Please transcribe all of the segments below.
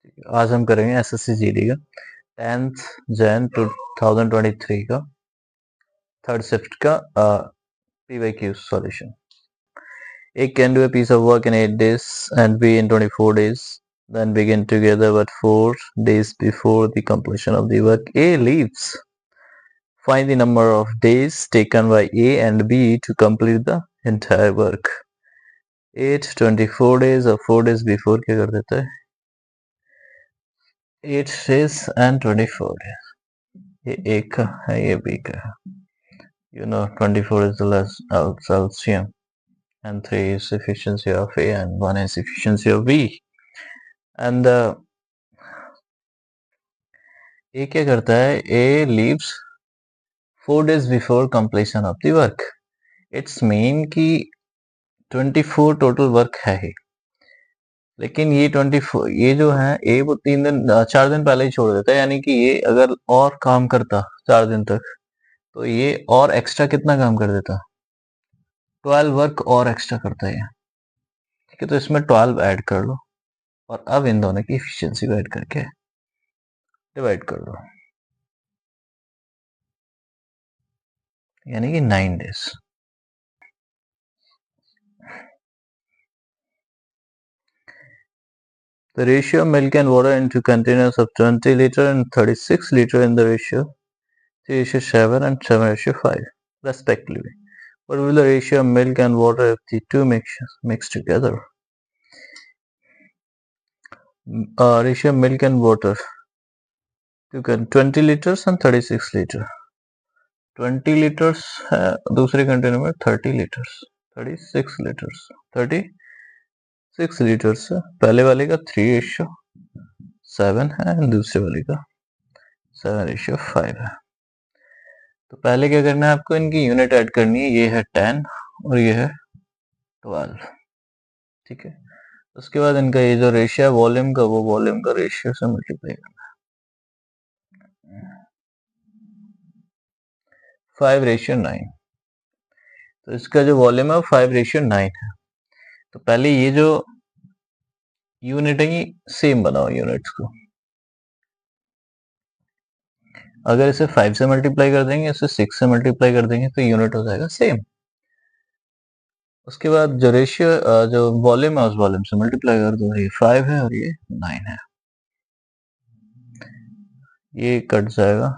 आज हम करेंगे एसएससी जीडी का 10th जैन 2023 का थर्ड शिफ्ट का PYQ solution. A can do a piece of work in 8 days and B in 24 days, then begin together but 4 days before the completion of the work A leaves. Find the number of days taken by A and B to complete the entire work. 8 24 days और 4 days before क्या कर देता है 8 days and 24 days. ये A का है ये B का है. You know 24 is the LCM and 3 is efficiency of A and 1 is efficiency of B. And A क्या करता है A leaves 4 days before completion of the work. It's mean कि 24 total work है ही, लेकिन ये 24 ये जो है A वो 4 दिन पहले ही छोड़ देता है, यानी कि ये अगर और काम करता 4 दिन तक तो ये और एक्स्ट्रा कितना काम कर देता 12 वर्क और एक्स्ट्रा करता है. ठीक है, तो इसमें 12 ऐड कर लो और अब इन दोनों की एफिशिएंसी को ऐड करके डिवाइड कर दो, यानी कि 9 days. The ratio of milk and water into containers of 20 liter and 36 liter in the ratio 3:7 and 7:5 respectively. What will the ratio of milk and water if the two mix together? Ratio of milk and water to 20 liters and 36 liter. 20 liters है दूसरे container में 30 liters 36 liters 36 liters है. पहले वाले का 3:7 है, दूसरे वाले का 7:5 है. तो पहले क्या करना है आपको, इनकी यूनिट ऐड करनी है. ये है 10 और ये है 12. ठीक है, उसके बाद इनका ये जो रेशियो है वॉल्यूम का, वो वॉल्यूम का रेशियो से मल्टीप्लाई करना है. 5:9. तो इसका जो वॉल्यूम है वो 5:9 है. तो पहले ये जो यूनिट है ये सेम बनाओ यूनिट्स को. अगर इसे 5 से मल्टीप्लाई कर देंगे, इसे 6 से मल्टीप्लाई कर देंगे तो यूनिट हो जाएगा सेम. उसके बाद जो रेशियो जो वॉल्यूम है उस वॉल्यूम से मल्टीप्लाई कर दो. ये 5 है और ये 9 है. ये कट जाएगा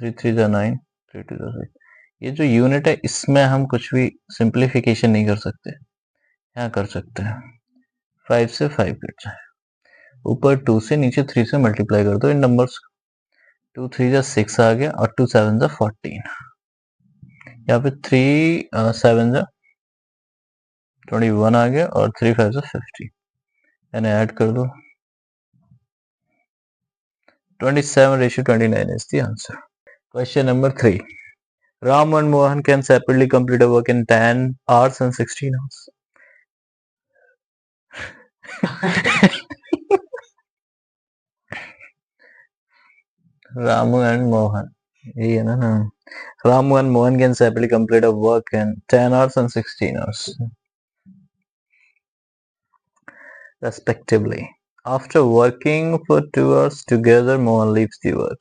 3 3 जा 9 3 2 जा 6. ये जो यूनिट है इसमें हम कुछ भी सिंप्लीफिकेशन नहीं कर सकते, यहाँ कर सकते हैं. 5 से 5 कट जाए, ऊपर 2 से नीचे 3 से मल्टीप्लाई कर दो इन नंबर्स. 2 3 जा 6 आ गया और 2 7 जा 14. यहाँ पे 3 7 जा 21 आ गया और 3 5 जा 50. यानी ऐड कर दो 27:29 is the answer. Question number 3. Ram and Mohan can separately complete a work in 10 hours and 16 hours. Ramu and Mohan. यही है ना. Ramu and Mohan can separately complete a work in 10 hours and 16 hours respectively. After working for 2 hours together, Mohan leaves the work.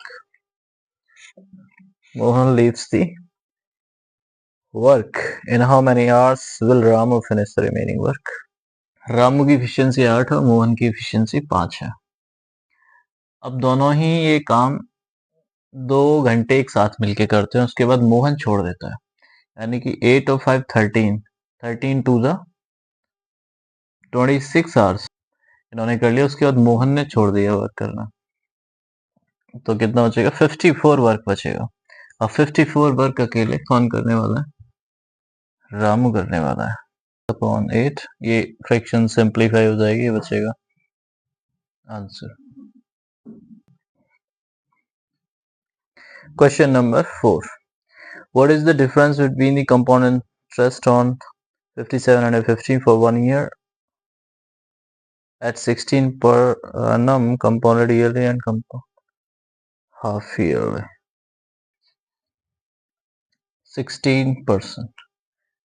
Mohan leaves the work. In how many hours will Ramu finish the remaining work? Ramu की efficiency 8 और मोहन की efficiency 5 है. अब दोनों ही ये काम 2 घंटे एक साथ मिलके करते हैं. उसके बाद मोहन छोड़ देता है, यानी कि 8 और 5 13 टू द 26 आवर्स इन्होंने कर लिया. उसके बाद मोहन ने छोड़ दिया वर्क करना, तो कितना बचेगा 54 वर्क बचेगा. और 54 वर्क अकेले कौन करने वाला है, रामू करने वाला है. अपॉन 8 ये फ्रैक्शन सिंप्लीफाई हो जाएगी, ये बचेगा answer. Question number 4. What is the difference between the compound interest on 57 and 15 for 1 year at 16 per annum compounded yearly and compound half yearly? 16%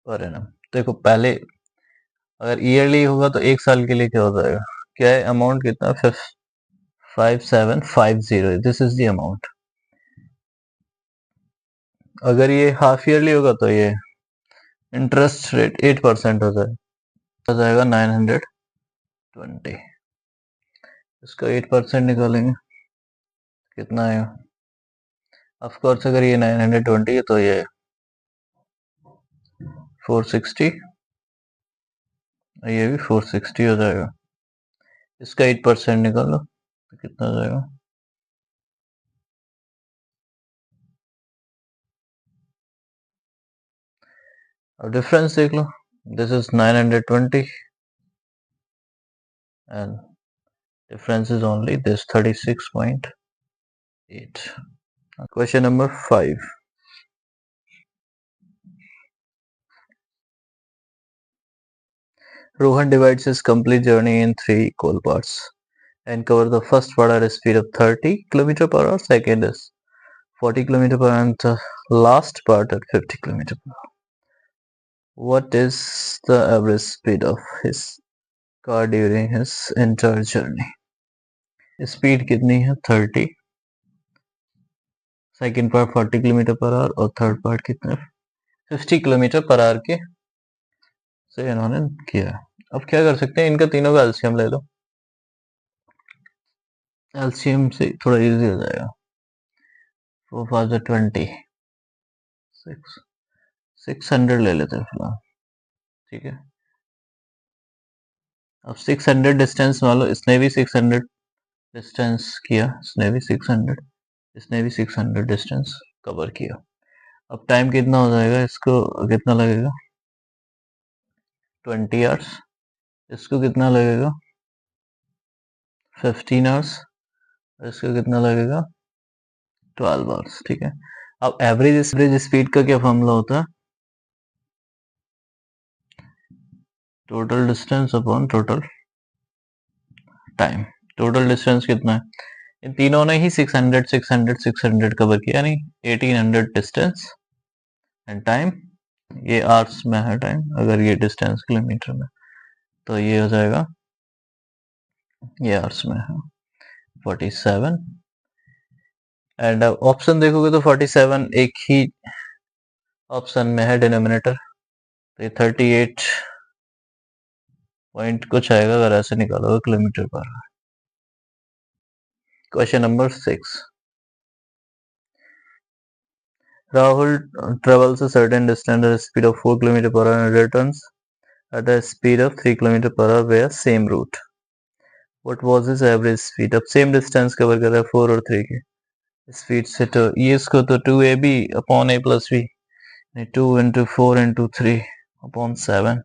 पर annum. देखो पहले अगर ईयरली होगा तो एक साल के लिए क्या हो जाएगा, क्या है अमाउंट कितना 5750, दिस इज द अमाउंट। अगर ये हाफ ईयरली होगा तो ये इंटरेस्ट रेट 8% हो जाएगा 920। इसका 8% निकालेंगे, कितना आएगा? ऑफ कोर्स अगर ये 920 है तो ये 460, ये भी 460 हो जाएगा। इसका 8% निकालो तो कितना हो जाएगा? अब डिफरेंस देख लो, this is 920 and difference is only this 36.8. Question number 5. Rohan divides his complete journey in 3 equal parts and cover the first part at a speed of 30 km per hour, second is 40 km per hour, and the last part at 50 km per hour. What is the average speed of his car during his entire journey? Speed कितनी है? 30, second part 40 kilometre per hour और third part कितने 50 kilometre per hour के से इन्होंने किया। अब क्या कर सकते हैं, इनका तीनों का एलसीएम ले लो, एलसीएम से थोड़ा इजी हो जाएगा। 4 5 20, 600 ले लेते हैं फिलहाल, ठीक है। अब 600 डिस्टेंस मान लो, इसने भी 600 डिस्टेंस किया, इसने भी 600, इसने भी 600 डिस्टेंस कवर किया। अब टाइम कितना हो जाएगा, इसको कितना लगेगा 20 आवर्स, इसको कितना लगेगा 15 आवर्स, इसको कितना लगेगा 12 आवर्स, ठीक है। अब एवरेज स्पीड का क्या फॉर्मूला होता है? Total distance upon total time. Total distance कितना है? इन तीनों ने ही 600 600 600 कवर किया, यानी 1800 डिस्टेंस एंड टाइम, ये आवर्स में है टाइम, अगर ये डिस्टेंस किलोमीटर में तो ये हो जाएगा, ये आवर्स में है 47। एंड ऑप्शन देखोगे तो 47 एक ही ऑप्शन में है डिनोमिनेटर, तो ये 38 पॉइंट कुछ आएगा अगर ऐसे निकालोगे किलोमीटर पर। Question number 6. Rahul travels a certain distance at a speed of 4 km per hour and returns at a speed of 3 km per hour via same route. What was his average speed? अब same distance cover कर रहा है 4 और 3 की speed से, तो ये इसको तो 2ab upon a plus b, 2 into 4 into 3 upon 7,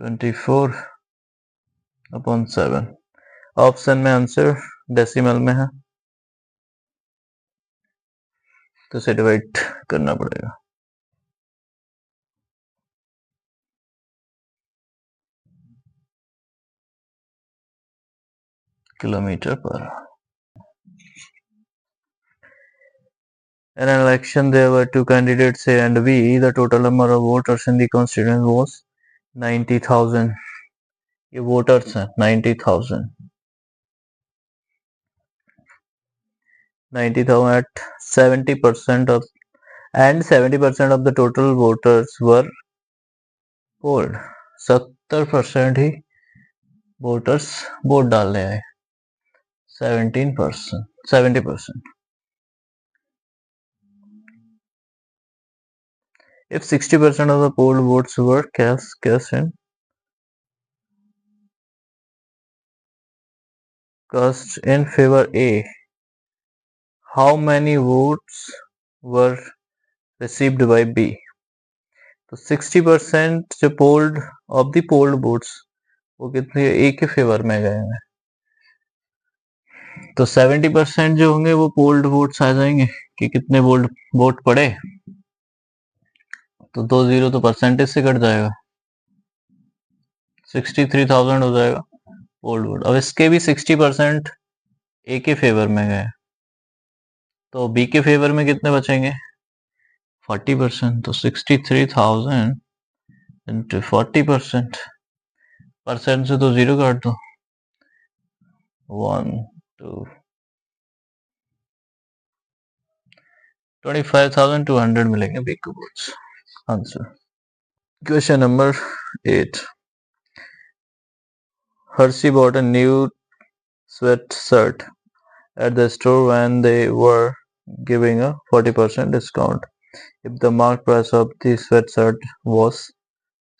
24 upon 7। Option में आंसर डेसिमल में है तो इसे डिवाइड करना पड़ेगा। किलोमीटर पर। In an election, there were two candidates A and B. The total number of voters in the constituency was 90,000. ये voters हैं 90,000 at 70% of, and 70% of the total voters were polled. 70% he voters vote डालने आए, 70%। If 60% of the polled votes were cast in favor A, how many votes were received by B? तो 60% जो polled of the polled votes वो कितने ए के favour में गए हैं, तो 70% जो होंगे वो पोल्ड वोट्स आ जाएंगे कि कितने वोट पड़े, तो 2 जीरो तो परसेंटेज से कट जाएगा, 63,000 हो जाएगा पोल्ड वोट। अब इसके भी 60% ए के फेवर में गए, तो बी के फेवर में कितने बचेंगे 40%, तो 63,000 इंटू 40%, परसेंट से तो जीरो काट दो, 1 to 25,200 मिलेंगे big boards. Answer. Question number 8. Hershey bought a new sweatshirt at the store when they were giving a 40% discount. If the marked price of the sweatshirt was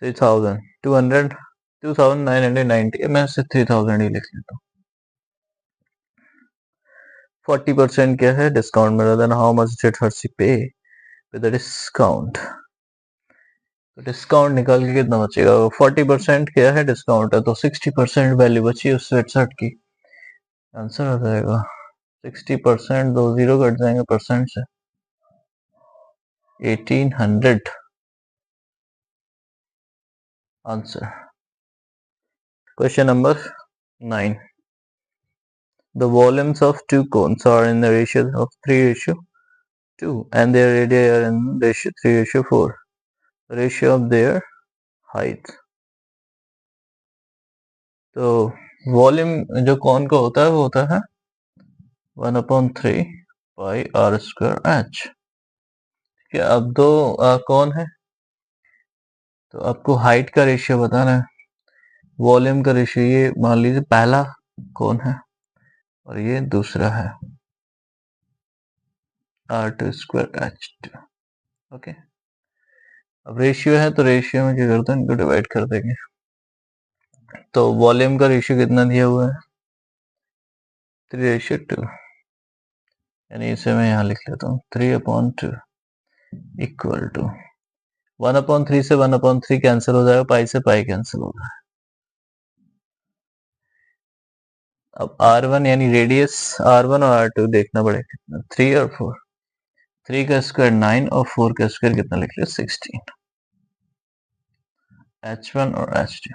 3,200 2,990, मैं इसे 3,000 ही लिख लेता हूँ। 40% क्या है? डिस्काउंट मिला। Then how much did Harshi पे with the discount? तो डिस्काउंट निकाल के कितना बचेगा? 40% क्या है? डिस्काउंट है, तो 60% वैल्यू बची उस स्वेटशर्ट की। आंसर आ जाएगा 60%, 2 जीरो कट जाएंगे परसेंट से, 1800। Answer. Question number 9. The volumes of two cones are in the ratio of 3:2 and their radii are in ratio 3:4. The ratio of their height. तो volume जो कौन का होता है वो होता है 1/3 पाई आर स्क्वायर एच। क्या अब दो कौन है, तो आपको हाइट का रेशियो बताना है, वॉल्यूम का रेशियो। ये मान लीजिए पहला कौन है और ये दूसरा है r2 स्क्वायर h2। ओके, अब रेशियो है तो रेशियो में क्या करते हैं, इनको डिवाइड कर देंगे। तो वॉल्यूम का रेशियो कितना दिया हुआ है 3:2, यानी इसे मैं यहाँ लिख लेता हूँ 3/2 इक्वल टू 1/3 से 1/3 कैंसिल हो जाएगा, पाई से पाई कैंसिल होगा। अब r1 यानी रेडियस r1 और r2 देखना पड़ेगा कितना, 3 और 4। 3 का स्क्वायर 9 और 4 का स्क्वायर कितना लिख लिया 16। h1 और h2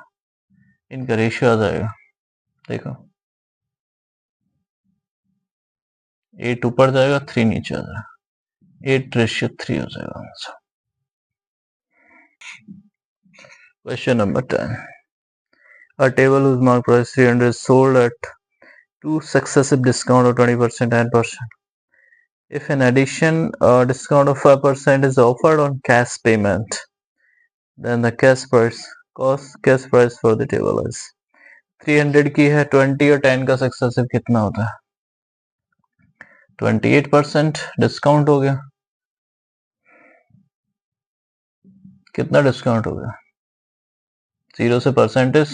इनका रेशियो आ जाएगा, देखो 8 ऊपर जाएगा 3 नीचे आ जाएगा, 8:3 हो जाएगा answer. Question number 10. A table whose mark price 300 is sold at 2 successive discount of 20% and 10%. If in addition a discount of 5% is offered on cash payment, then the cash price for the table is 300 की है, 20 और 10 का successive कितना होता है 28%। Discount हो गया, कितना डिस्काउंट हो गया, 0 से परसेंटेज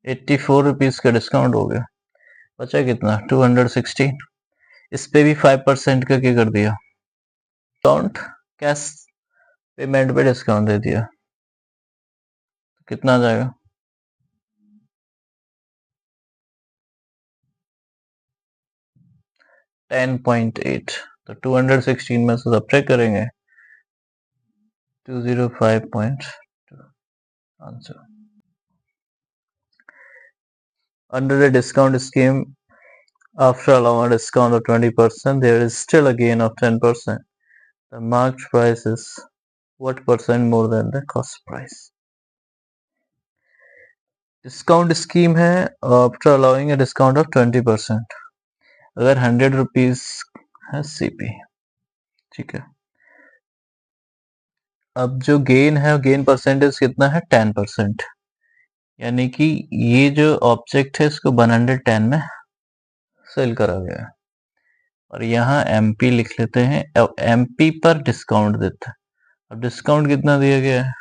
84 रुपीज का डिस्काउंट हो गया, बचा कितना 216। इस पे भी 5% का क्या कर दिया, डिस्काउंट कैश पेमेंट पे डिस्काउंट दे दिया, कितना आ जाएगा 10.8। तो 216 में से सब्ट्रैक्ट करेंगे 205.2 answer. Under the discount scheme, after allowing a discount of 20%, there is still a gain of 10%. The marked price is what percent more than the cost price? Discount scheme है after allowing a discount of 20%। अगर 100 rupees है CP, ठीक है, अब जो gain है gain percentage कितना है 10%, यानी कि ये जो ऑब्जेक्ट है इसको 110 में सेल करा गया है, और यहाँ एमपी लिख लेते हैं। अब एमपी पर डिस्काउंट देता है, अब डिस्काउंट कितना दिया गया है,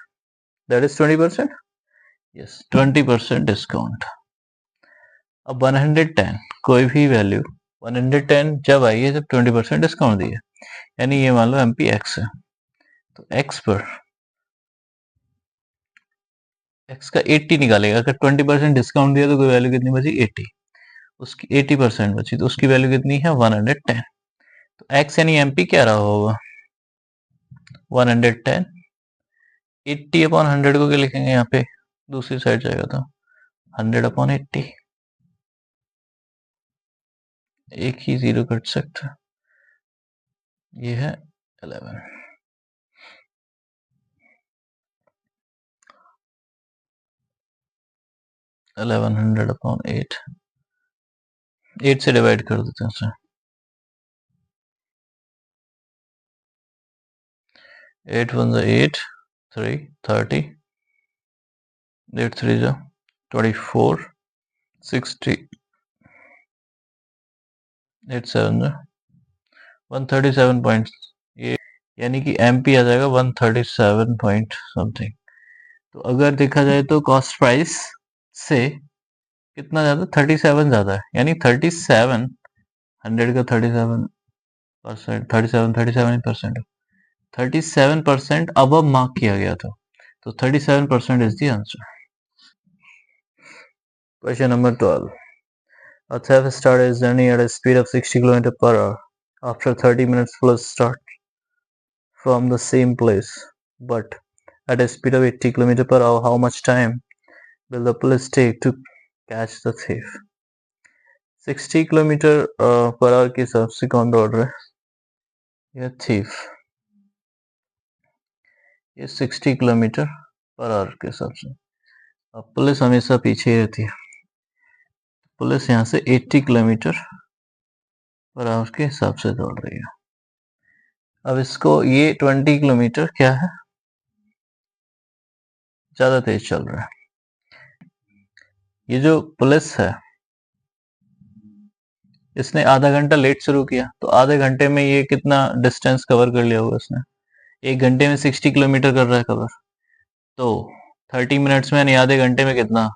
दैट इज 20%। Yes, 20% discount. अब 110 कोई भी वैल्यू 110 जब आई है जब 20% डिस्काउंट दिया, यानी ये मान लो एमपी एक्स है, तो एक्स पर एक्स का 80 निकालेगा। अगर 20% डिस्काउंट दिया तो कोई वैल्यू कितनी बची 80, उसकी 80% बची तो उसकी वैल्यू कितनी है 110। तो एक्स यानी एमपी क्या रहा होगा 110। 80/100 को क्या लिखेंगे यहाँ पे, दूसरी साइड जाएगा तो 100/80, एक ही जीरो कट सकता है, ये है 11। 1100/8 8 से डिवाइड कर देते हैं उसे। 8 1 8, 3 30, 8 3 24, 60, 8 7 137.8, यानी कि एमपी आ जाएगा 137 पॉइंट समथिंग। तो अगर देखा जाए तो कॉस्ट प्राइस से कितना ज्यादा, 37 ज्यादा है, यानी 37, 100 का 37%, 37% 37% अब मार्क किया गया था, तो 37% is the answer. Question number 12, a thief started his journey at a speed of 60 km per hour. After 30 minutes plus start from the same place, but at a speed of 80 km per hour, how much time will the police take to catch the thief? 60 kilometre per hour के हिसाब से कौन दौड़ रहा है? यह thief. ये 60 kilometre per hour के हिसाब से, अब पुलिस हमेशा पीछे ही रहती है, पुलिस यहाँ से 80 किलोमीटर पर आवर के हिसाब से दौड़ रही है। अब इसको ये 20 किलोमीटर क्या है, ज्यादा तेज चल रहा है। ये जो पुलिस है इसने आधा घंटा लेट शुरू किया, तो आधे घंटे में ये कितना डिस्टेंस कवर कर लिया होगा इसने? 1 घंटे में 60 किलोमीटर कर रहा है कवर, तो 30 मिनट्स में यानी आधे घंटे में कितना,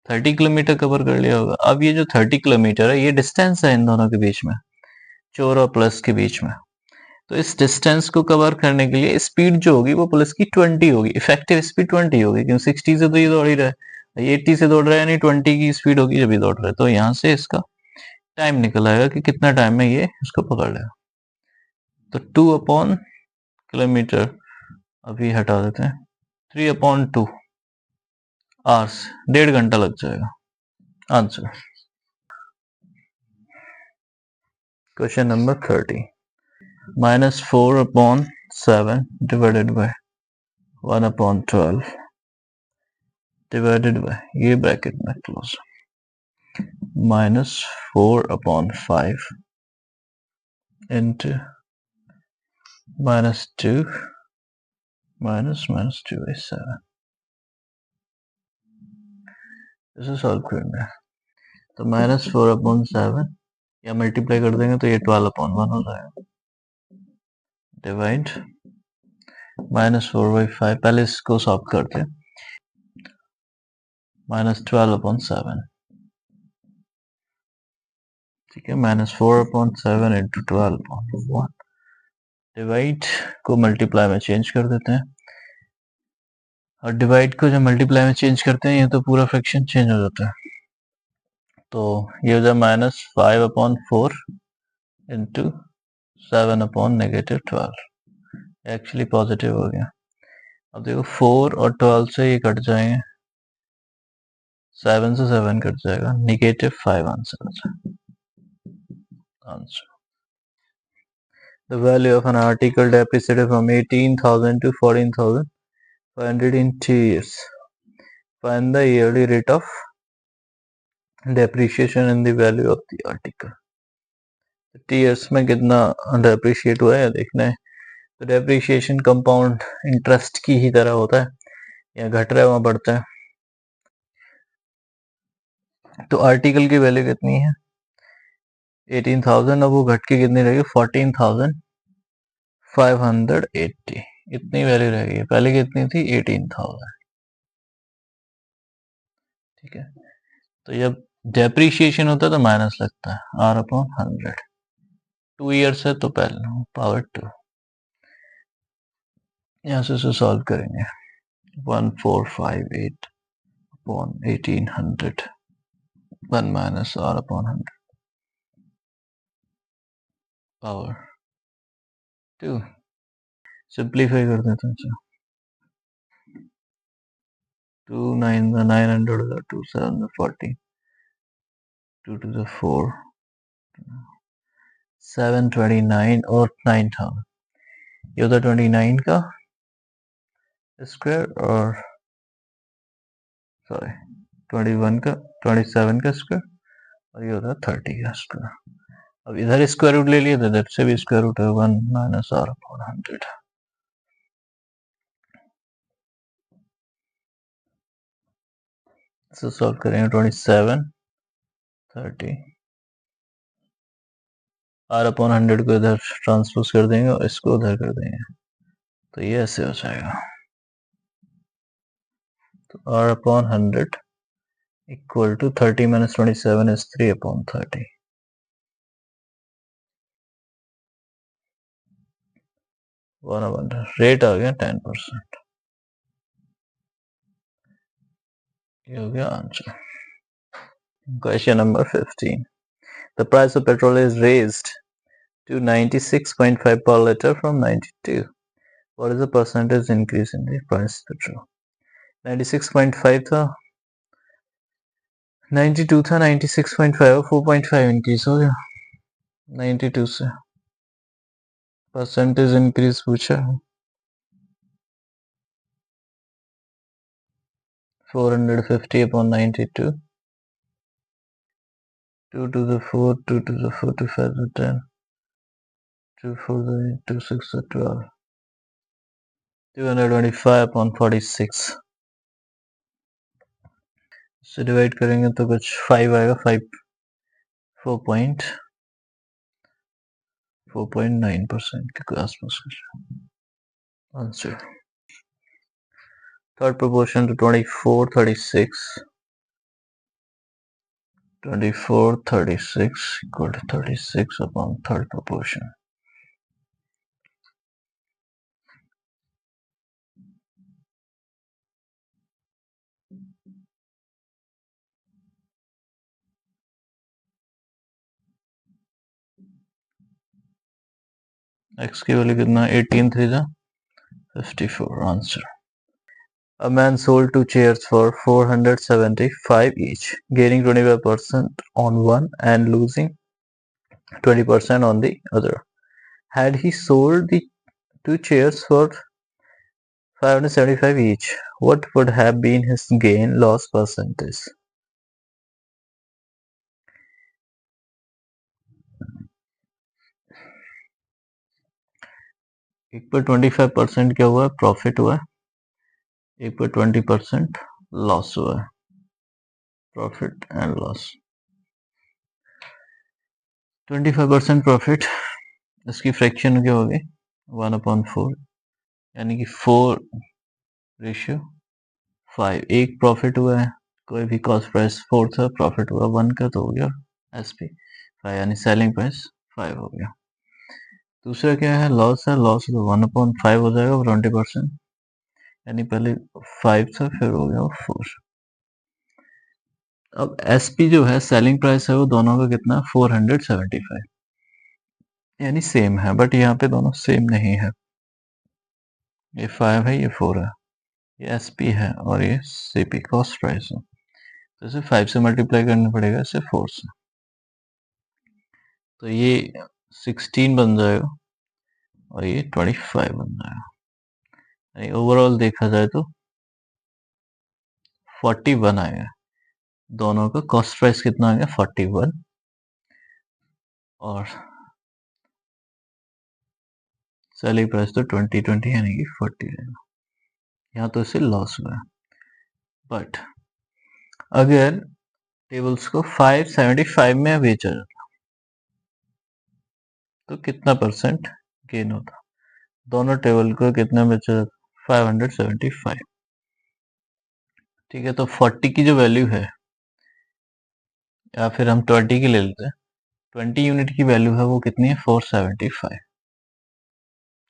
30 किलोमीटर कवर कर लिया होगा। अब ये जो 30 किलोमीटर है ये डिस्टेंस है इन दोनों के बीच में, चोर और प्लस के बीच में। तो इस डिस्टेंस को कवर करने के लिए स्पीड जो होगी वो पुलिस की 20 होगी, इफेक्टिव स्पीड 20 होगी, क्योंकि 60 से तो ये दौड़ ही रहा है, ये 80 से दौड़ रहा है, यानी 20 की स्पीड होगी जब ये दौड़ रहा है। तो यहाँ से इसका टाइम निकल आएगा कि कितना टाइम में ये इसको पकड़ लेगा। तो 2/किलोमीटर अभी हटा देते हैं, 3/2 आवर्स, 1.5 घंटा लग जाएगा। Answer. Question number 30, -4/7 divided by 1/12 divided by, ये ब्रैकेट में क्लोज, -4/5 into -2 -2/7, इसे सॉल्व करना है। तो -4/7 या मल्टीप्लाई कर देंगे तो ये 12/1 हो जाएगा, डिवाइड -4/5, पहले इसको सॉल्व करते हैं, -12/7, ठीक है, -4/7 into 12/1, डिवाइड को मल्टीप्लाई में चेंज कर देते हैं, और डिवाइड को जब मल्टीप्लाई में चेंज करते हैं ये तो पूरा फ्रैक्शन चेंज हो जाता है, तो ये हो जाए -5/4 इंटू 7/-12, एक्चुअली पॉजिटिव हो गया। अब देखो 4 और 12 से ये कट जाएंगे, 7 से 7 कट जाएगा, -5 आंसर हो जाएगा। Answer. The value of an article depreciated from 18,000 to 14,500 in 2 years. Find the yearly rate of depreciation in the value of the article. 2 years में कितना डेप्रिशिएट हुआ है देखना है। तो डेप्रिशिएशन कंपाउंड इंटरेस्ट की ही तरह होता है, या घट रहा है वहां बढ़ता है। तो आर्टिकल की वैल्यू कितनी है, 18,000, अब वो घट के कितनी रहेगी, 14,580, इतनी वैल्यू रहेगी, पहले कितनी थी, 18,000, ठीक है। तो जब डेप्रिशिएशन होता है तो माइनस लगता है, R/100, 2 ईयर्स है तो पहले पावर 2, यहाँ से सॉल्व करेंगे, 1458/1800, 1 माइनस R/100 पावर 2, सिंप्लीफाई कर देते हैं, 2 9 900, 2 7 40, 2 to the 4, 729 और 9000, ये होता 29 का स्क्वायर और सॉरी 21 का, 27 का स्क्वायर और ये होता है 30 का स्क्वायर। अब इधर स्क्वायर रूट ले लिया तो इधर से भी स्क्वायर रूट है 1 माइनस r अपॉन 100। इसको सॉल्व करेंगे 27 30 r अपॉन 100 को इधर ट्रांसपोज कर देंगे और इसको उधर कर देंगे तो ये ऐसे हो जाएगा। तो r upon 100 equal to 30 minus 27 is 3 upon 30। 1 rate आ गया 10%। ये हो गया answer. Question number 15। The price of petrol is raised to 96.5 per liter from 92. What is the percentage increase in the price of petrol? 96.5 था, 92 था, 96.5 4.5 increase हो गया 92 से। परसेंटेज इंक्रीज पूछा है 450 upon 92, 2 to the 4, 2 to the 4, 2 5 to 10, 2 4 to 8, 2 6 to 12, 225 upon 46 से divide करेंगे तो कुछ 5 आएगा, 4.9% के आसपास कुछ answer. Third proportion to 24 36 equal to 36 upon third proportion. x की वैल्यू कितना 18 3 जा 54 answer. A man sold 2 chairs for 475 each, gaining 25% on one and losing 20% on the other. Had he sold the 2 chairs for 575 each, what would have been his gain loss percentage? एक पर 25% क्या हुआ है profit हुआ है, एक पर 20% loss हुआ है, प्रॉफिट एंड लॉस। 25% प्रॉफिट, इसकी फ्रैक्शन क्या होगी 1/4 यानी कि 4:5। एक प्रॉफिट हुआ है, कोई भी कॉस्ट प्राइस 4 था, प्रॉफिट हुआ 1 का तो हो गया एसपी 5 यानी सेलिंग प्राइस 5 हो गया। दूसरा क्या है लॉस है, लॉस तो 1/5 हो जाएगा 20% यानी पहले 5 था फिर हो गया 4। अब एसपी जो है सेलिंग प्राइस है वो दोनों का कितना 475 यानी सेम है, बट यहाँ पे दोनों सेम नहीं है, ये 5 है ये 4 है, ये एसपी है और ये सीपी कॉस्ट प्राइस है, तो इसे 5 से मल्टीप्लाई करना पड़ेगा इसे 4 से, तो ये 16 बन जाएगा और ये 25 बन जाएगा, यानी ओवरऑल देखा जाए तो 41 आएगा। दोनों का कॉस्ट प्राइस कितना आ गया 41 और सेलिंग प्राइस तो 20 यानी कि 40 रहेगा। यहाँ तो इसे लॉस हुआ है, बट अगर टेबल्स को 575 में बेचा जाता तो कितना परसेंट गेन होता, दोनों टेबल को कितना बेचा जाता 575। ठीक है, तो 40 की जो वैल्यू है या फिर हम 20 की ले लेते हैं, 20 यूनिट की वैल्यू है वो कितनी है 475।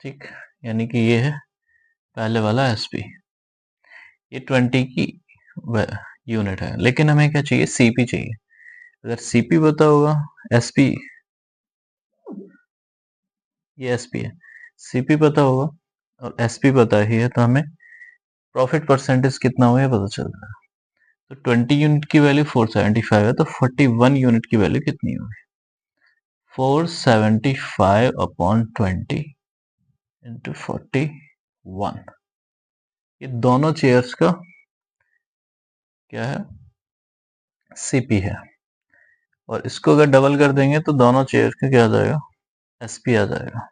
ठीक, यानी कि ये है पहले वाला एसपी, ये 20 की यूनिट है, लेकिन हमें क्या चाहिए सीपी चाहिए। अगर सीपी पता होगा, एसपी ये एसपी है, सीपी पता होगा और एसपी पता ही है तो हमें प्रॉफिट परसेंटेज कितना हुआ है पता चल रहा है। तो 20 यूनिट की वैल्यू 475 है तो 41 यूनिट की वैल्यू कितनी होगी 475 अपॉन 20 इंटू 41। ये दोनों चेयर्स का क्या है सीपी है और इसको अगर डबल कर देंगे तो दोनों चेयर का क्या आ जाएगा, SP आ जाएगा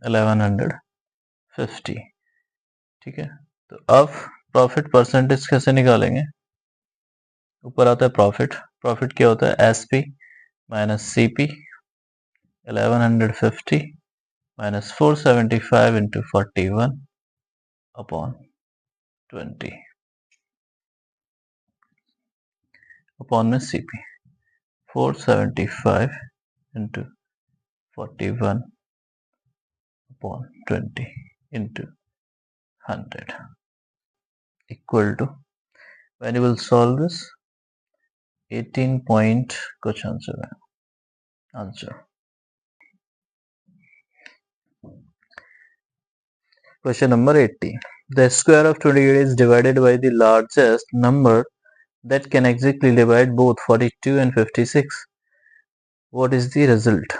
1150। ठीक है, तो अब प्रॉफिट परसेंटेज कैसे निकालेंगे? ऊपर आता है प्रॉफिट, प्रॉफिट क्या होता है, SP minus CP 1150 minus 475 into 41 upon 20 upon में CP 475 into 41 upon 20 into 100 equal to, when you will solve this, 18 point कुछ आंसर है, answer. Question number 80. The square of 28 is divided by the largest number that can exactly divide both 42 and 56. What is the result?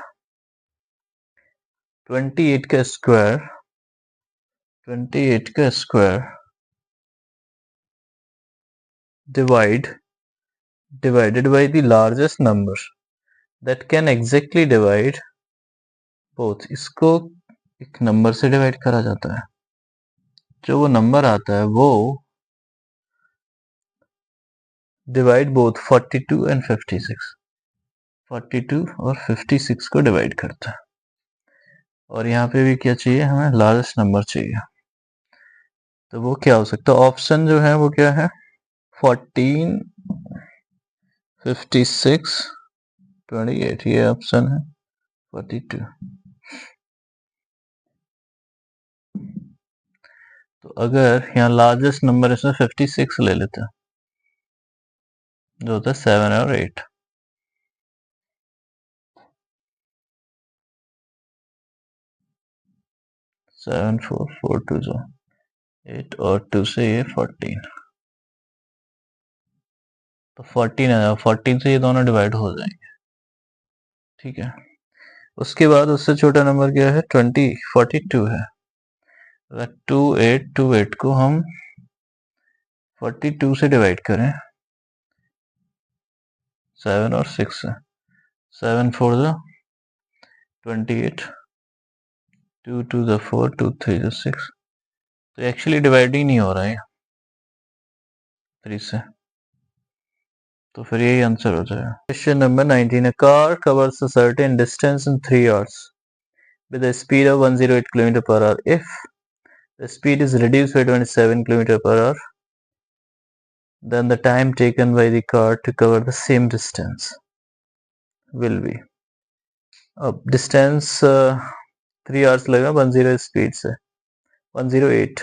28 का square, 28 का square divided by the largest number that can exactly divide both. इसको एक number से divide करा जाता है, जो वो नंबर आता है वो डिवाइड बोथ 42 एंड 56, 42 और 56 को डिवाइड करता है। और यहाँ पे भी क्या चाहिए हमें, लार्जेस्ट नंबर चाहिए। तो वो क्या हो सकता है, ऑप्शन जो है वो क्या है, 14, 56, 28, ये ऑप्शन है 42। तो अगर यहाँ लार्जेस्ट नंबर इसमें 56 ले लेते हैं, जो होता है 7 और 8, 7 4 4 2 जो 8 और 2 से ये 14, तो 14 है, 14 से ये दोनों डिवाइड हो जाएंगे। ठीक है, उसके बाद उससे छोटा नंबर क्या है, 42 है। अगर 28 को हम 42 से डिवाइड करें 7 और 6 से, 7 4 ज़ा 28, 2 2 ज़ा 4, 2 3 ज़ा 6, तो एक्चुअली डिवाइड ही नहीं हो रहा है 3 से, तो फिर यही आंसर हो जाएगा। Question number 19, a car covers a certain distance in 3 hours with a speed of 108 km per hour. If the speed is reduced by 27 km per hour, then the time taken by the car to cover the same distance will be, अब distance 3 hours लगा 10 speed से 108,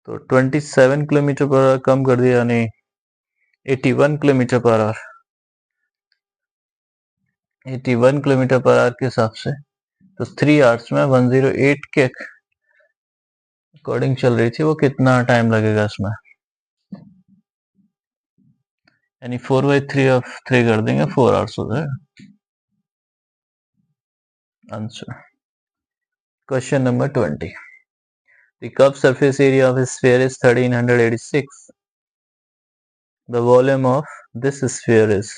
तो 27 kilometre per hour कम कर दिया, यानी 81 kilometre per hour, 81 kilometre per hour के हिसाब से, तो 3 आवर्स में 108 के अकॉर्डिंग चल रही थी, वो कितना टाइम लगेगा इसमें, यानी 4/3 ऑफ 3 कर देंगे, 4 आवर्स हो जाएगा answer. Question number 20, the curved surface area of a sphere is 1386, the volume of this sphere is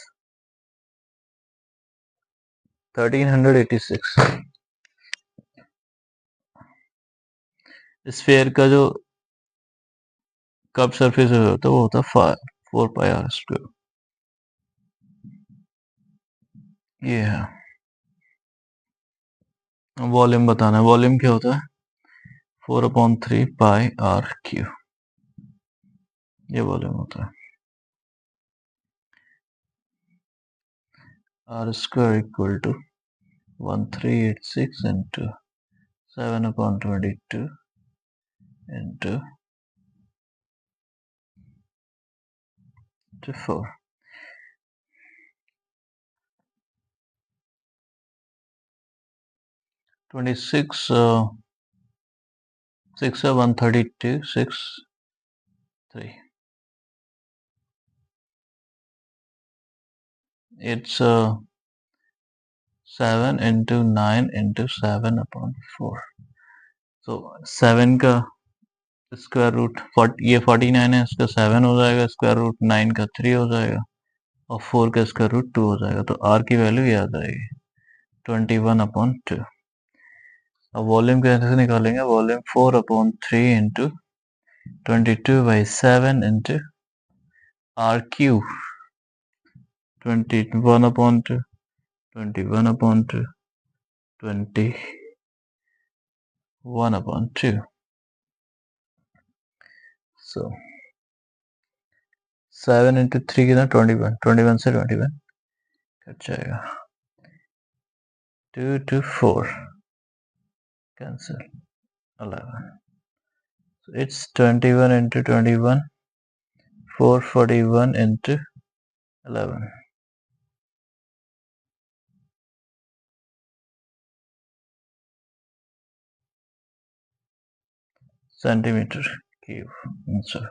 1386। Sphere का जो कर्व सरफेस होता है वो होता है 4πr², ये है। वॉल्यूम बताना है, वॉल्यूम क्या होता है 4/3πr³, ये वॉल्यूम होता है। r² equal to 1386 into 7/22 into 4, 26 6 132 6 3, it's 7 into 9 into 7/4, तो 7 का स्क्वायर रूट ये 49 है, इसका 7 हो जाएगा, स्क्वायर रूट 9 का 3 हो जाएगा और 4 का स्क्वायर रूट 2 हो जाएगा। तो आर की वैल्यू याद आएगी 21/2। अब वॉल्यूम कैसे निकालेंगे? Volume 4/3 into 22/7 into r cube 21/2 21/2 21/2। So 7 into 3 कितना? 21 से 21 कट जाएगा। 2 to 4 cancel 11। So it's 21 into 21 441 into 11 centimeter cube answer।